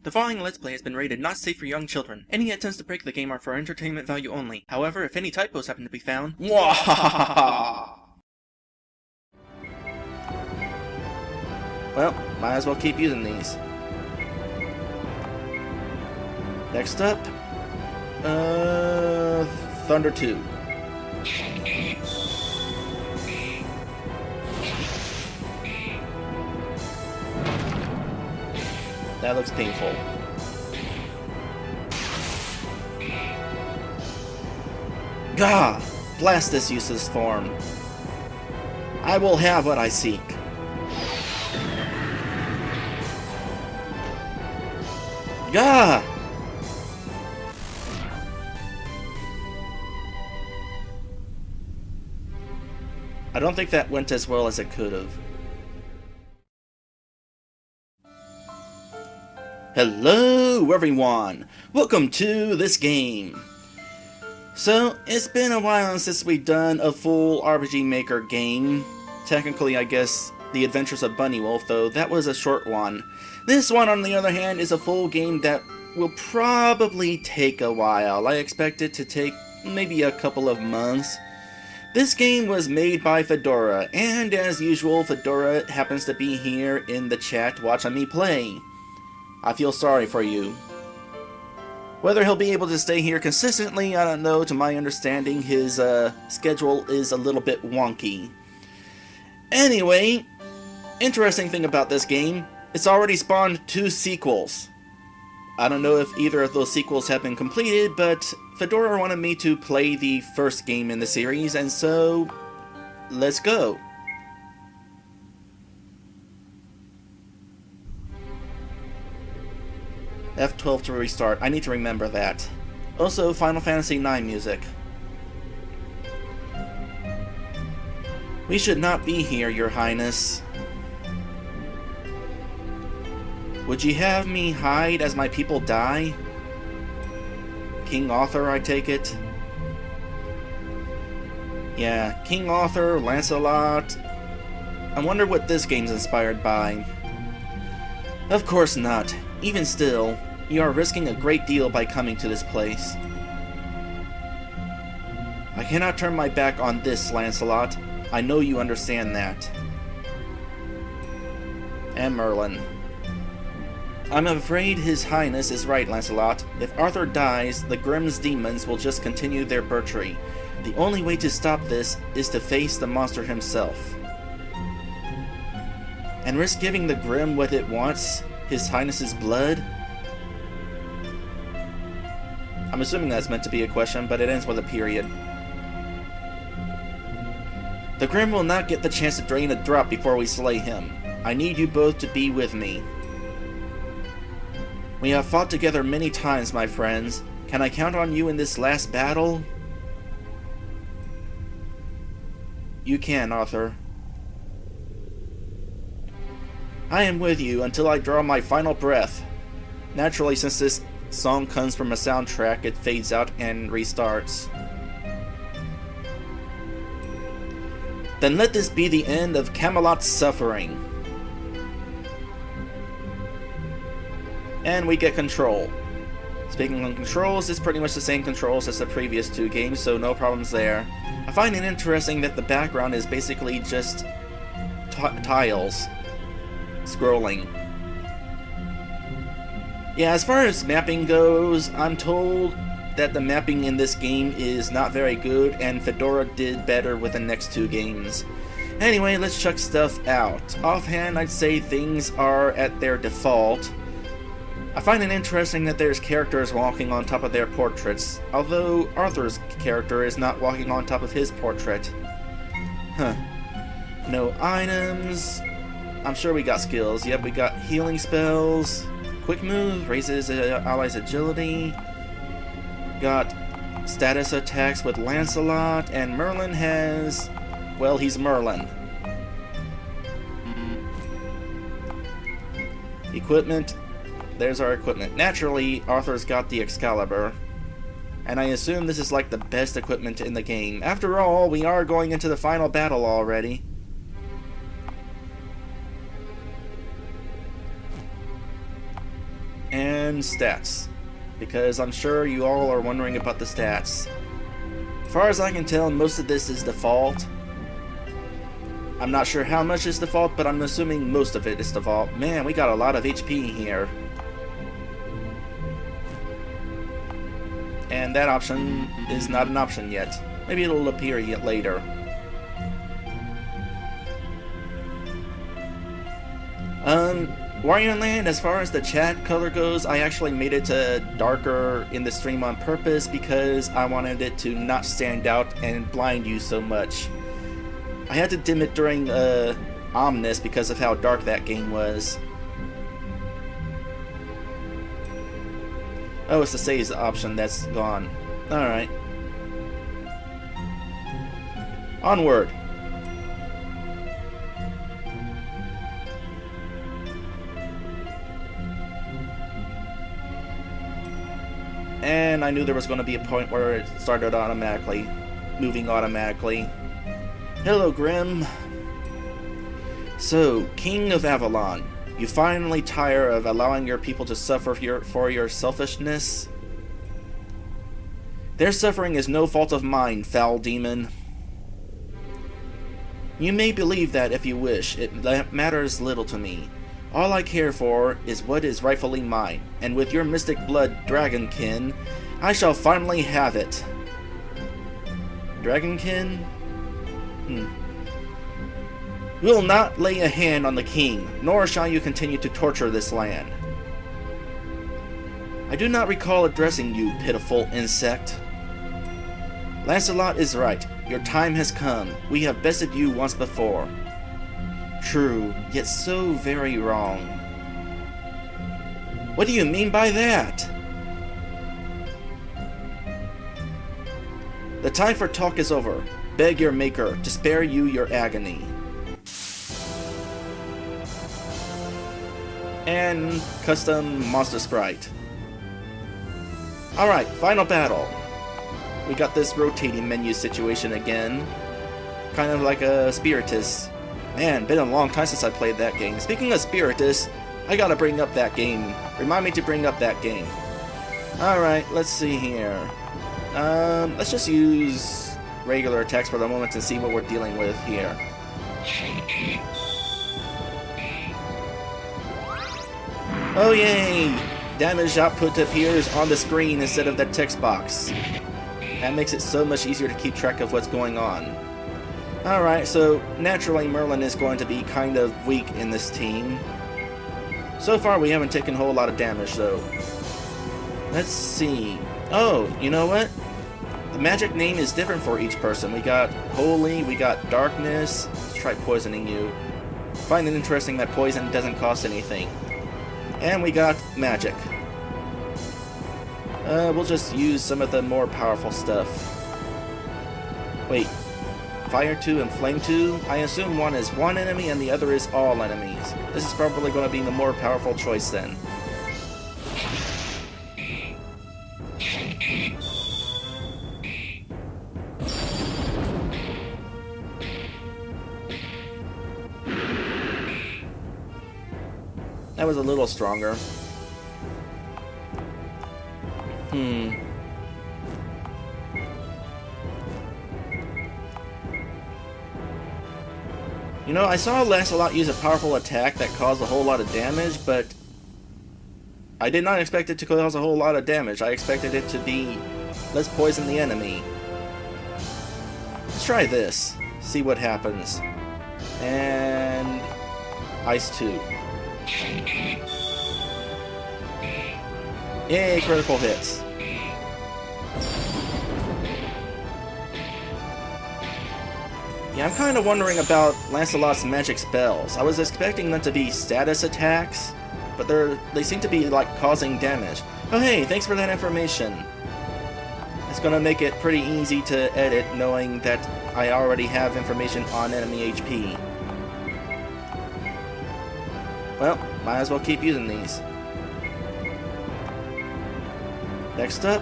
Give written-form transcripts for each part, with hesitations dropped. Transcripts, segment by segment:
The following Let's Play has been rated not safe for young children. Any attempts to break the game are for entertainment value only. However, if any typos happen to be found, Well, might as well keep using these. Next up, Thunder 2. That looks painful. Gah! Blast this useless form. I will have what I seek. Gah! I don't think that went as well as it could have. Hello everyone! Welcome to this game! So, it's been a while since we've done a full RPG Maker game. Technically, I guess, The Adventures of Bunny Wolf, though that was a short one. This one, on the other hand, is a full game that will probably take a while. I expect it to take maybe a couple of months. This game was made by Fedora, and as usual, Fedora happens to be here in the chat watching me play. I feel sorry for you. Whether he'll be able to stay here consistently, I don't know. To my understanding, his schedule is a little bit wonky. Anyway, interesting thing about this game, it's already spawned 2 sequels. I don't know if either of those sequels have been completed, but Fedora wanted me to play the first game in the series, and so let's go. F12 to restart. I need to remember that. Also, Final Fantasy IX music. We should not be here, Your Highness. Would you have me hide as my people die? King Arthur, I take it? Yeah, King Arthur, Lancelot. I wonder what this game's inspired by. Of course not. Even still, you are risking a great deal by coming to this place. I cannot turn my back on this, Lancelot. I know you understand that. And Merlin. I'm afraid His Highness is right, Lancelot. If Arthur dies, the Grimm's demons will just continue their butchery. The only way to stop this is to face the monster himself. And risk giving the Grimm what it wants? His Highness's blood? I'm assuming that's meant to be a question, but it ends with a period. The Grimm will not get the chance to drain a drop before we slay him. I need you both to be with me. We have fought together many times, my friends. Can I count on you in this last battle? You can, Arthur. I am with you until I draw my final breath. Naturally, since this song comes from a soundtrack, it fades out and restarts. Then let this be the end of Camelot's suffering. And we get control. Speaking of controls, it's pretty much the same controls as the previous 2 games, so no problems there. I find it interesting that the background is basically just tiles scrolling. Yeah, as far as mapping goes, I'm told that the mapping in this game is not very good, and Fedora did better with the next 2 games. Anyway, let's check stuff out. Offhand, I'd say things are at their default. I find it interesting that there's characters walking on top of their portraits, although Arthur's character is not walking on top of his portrait. Huh. No items. I'm sure we got skills. Yep, we got healing spells. Quick move raises allies' agility. Got status attacks with Lancelot, and Merlin has... well, he's Merlin. Equipment. There's our equipment. Naturally, Arthur's got the Excalibur. And I assume this is like the best equipment in the game. After all, we are going into the final battle already. And And stats. Because I'm sure you all are wondering about the stats. As far as I can tell, most of this is default. I'm not sure how much is default, but I'm assuming most of it is default. Man, we got a lot of HP here. And that option is not an option yet. Maybe it'll appear yet later. Warrior Land, as far as the chat color goes, I actually made it to darker in the stream on purpose because I wanted it to not stand out and blind you so much. I had to dim it during Omnis because of how dark that game was. Oh, it's the saves option that's gone. Alright. Onward. And I knew there was going to be a point where it started automatically, moving automatically. Hello, Grimm. So, King of Avalon, you finally tire of allowing your people to suffer for your selfishness? Their suffering is no fault of mine, foul demon. You may believe that if you wish, it matters little to me. All I care for is what is rightfully mine, and with your mystic blood, Dragonkin, I shall finally have it. Dragonkin? You will not lay a hand on the king, nor shall you continue to torture this land. I do not recall addressing you, pitiful insect. Lancelot is right. Your time has come. We have bested you once before. True, yet so very wrong. What do you mean by that? The time for talk is over. Beg your maker to spare you your agony. And custom monster sprite. Alright, final battle. We got this rotating menu situation again. Kind of like a Spiritus. Man, been a long time since I played that game. Speaking of Spiritus, I gotta bring up that game. Remind me to bring up that game. Alright, let's see here. Let's just use regular attacks for the moment to see what we're dealing with here. Oh yay! Damage output appears on the screen instead of that text box. That makes it so much easier to keep track of what's going on. Alright, so naturally Merlin is going to be kind of weak in this team. So far we haven't taken a whole lot of damage though. Let's see. Oh, you know what? The magic name is different for each person. We got Holy, we got Darkness. Let's try poisoning you. Find it interesting that poison doesn't cost anything. And we got Magic. We'll just use some of the more powerful stuff. Wait. Fire 2 and Flame 2? I assume one is one enemy and the other is all enemies. This is probably going to be the more powerful choice then. That was a little stronger. You know, I saw Lancelot use a powerful attack that caused a whole lot of damage, but I did not expect it to cause a whole lot of damage. I expected it to be, let's poison the enemy. Let's try this, see what happens. And Ice 2. Yay, critical hits. Yeah, I'm kind of wondering about Lancelot's magic spells. I was expecting them to be status attacks, but they seem to be like causing damage. Oh hey, thanks for that information. It's gonna make it pretty easy to edit knowing that I already have information on enemy HP. Well, might as well keep using these. Next up,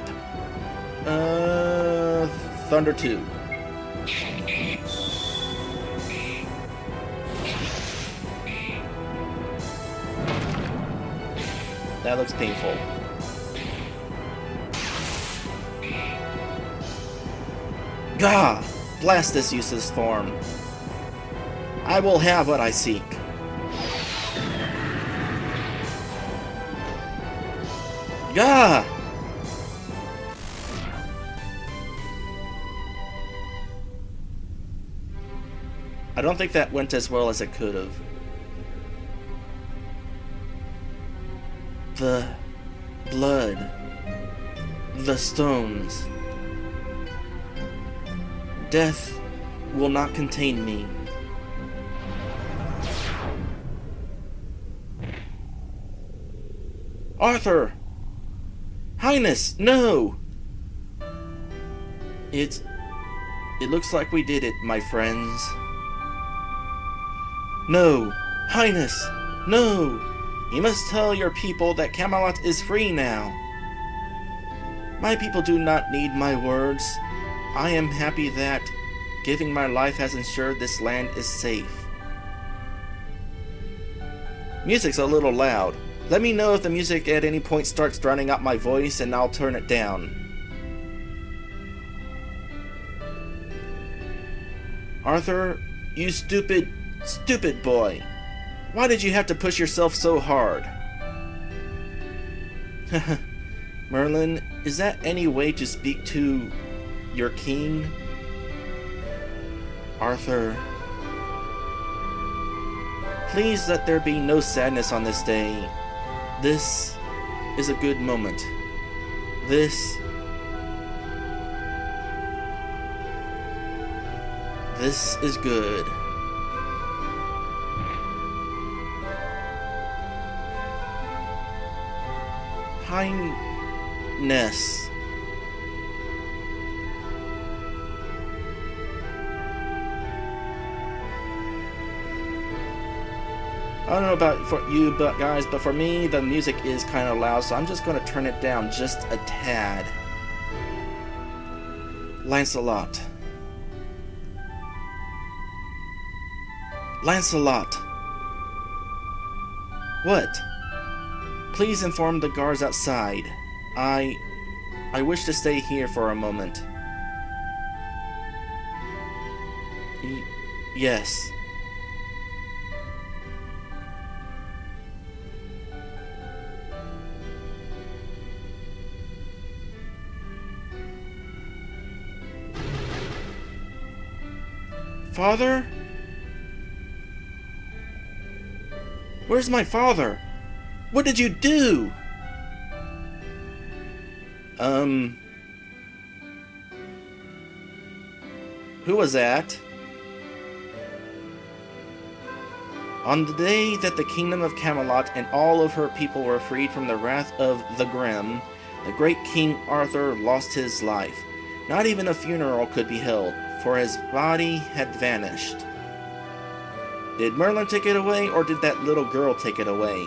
Thunder 2. That looks painful. Gah! Blast this useless form. I will have what I seek. Gah! I don't think that went as well as it could have. The blood. The stones. Death will not contain me. Arthur! Highness, no! It looks like we did it, my friends. No! Highness! No! You must tell your people that Camelot is free now. My people do not need my words. I am happy that giving my life has ensured this land is safe. Music's a little loud. Let me know if the music at any point starts drowning out my voice and I'll turn it down. Arthur, you stupid boy. Why did you have to push yourself so hard? Merlin, is that any way to speak to your king? Arthur, please let there be no sadness on this day. This is a good moment. This is good. Highness. I don't know about for you, but guys, but for me, the music is kind of loud, so I'm just going to turn it down just a tad. Lancelot. Lancelot. What? Please inform the guards outside. I wish to stay here for a moment. Yes. Father? Where's my father? What did you do? Who was that? On the day that the kingdom of Camelot and all of her people were freed from the wrath of the Grimm, the great King Arthur lost his life. Not even a funeral could be held, for his body had vanished. Did Merlin take it away, or did that little girl take it away?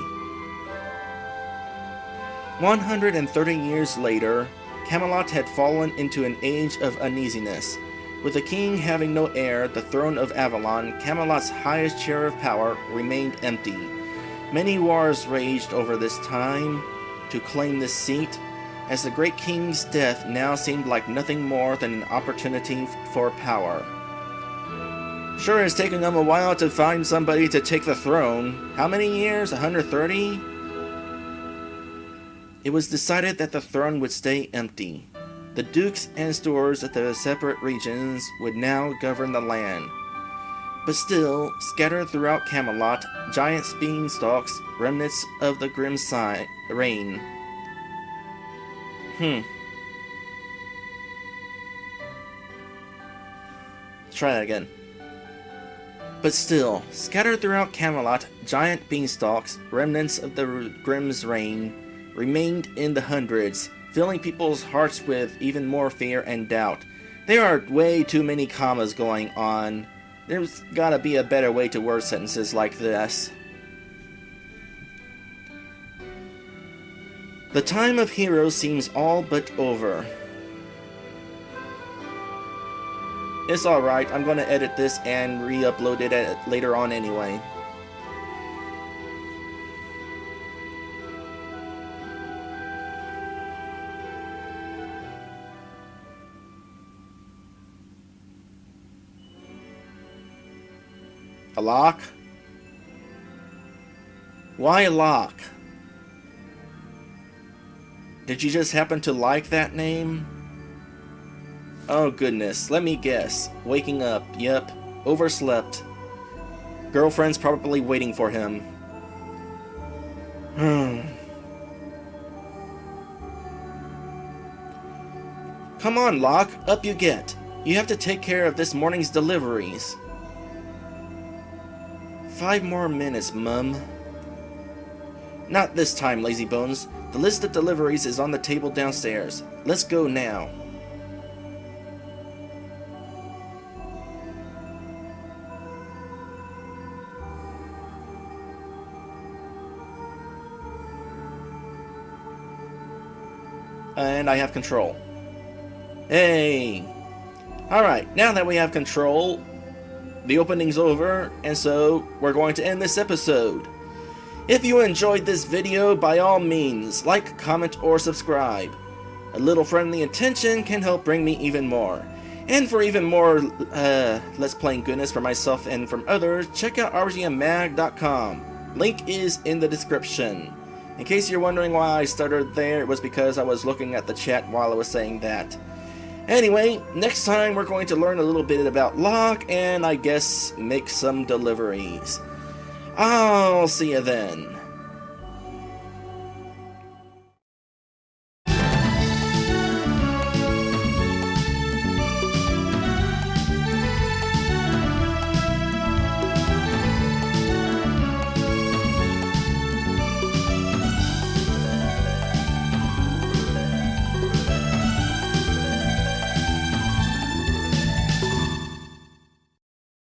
130 years later, Camelot had fallen into an age of uneasiness. With the king having no heir, the throne of Avalon, Camelot's highest chair of power, remained empty. Many wars raged over this time to claim this seat, as the great king's death now seemed like nothing more than an opportunity for power. Sure, it's taken them a while to find somebody to take the throne. How many years? 130? It was decided that the throne would stay empty. The dukes and stewards of the separate regions would now govern the land. But still, scattered throughout Camelot, giant beanstalks, remnants of the Grimm reign. Try that again. But still, scattered throughout Camelot, giant beanstalks, remnants of the Grimm's reign, remained in the hundreds, filling people's hearts with even more fear and doubt. There are way too many commas going on. There's gotta be a better way to word sentences like this. The time of heroes seems all but over. It's alright, I'm gonna edit this and re-upload it later on anyway. A lock? Why a lock? Did you just happen to like that name? Oh goodness, let me guess. Waking up, yep. Overslept. Girlfriend's probably waiting for him. Come on, Locke, up you get. You have to take care of this morning's deliveries. 5 more minutes, Mum. Not this time, lazy bones. The list of deliveries is on the table downstairs. Let's go now. And I have control. Hey! Alright, now that we have control, the opening's over, and so we're going to end this episode. If you enjoyed this video, by all means, like, comment, or subscribe. A little friendly attention can help bring me even more. And for even more Let's Playing goodness for myself and from others, check out RPGMag.com. Link is in the description. In case you're wondering why I stuttered there, it was because I was looking at the chat while I was saying that. Anyway, next time we're going to learn a little bit about Locke and I guess make some deliveries. I'll see you then.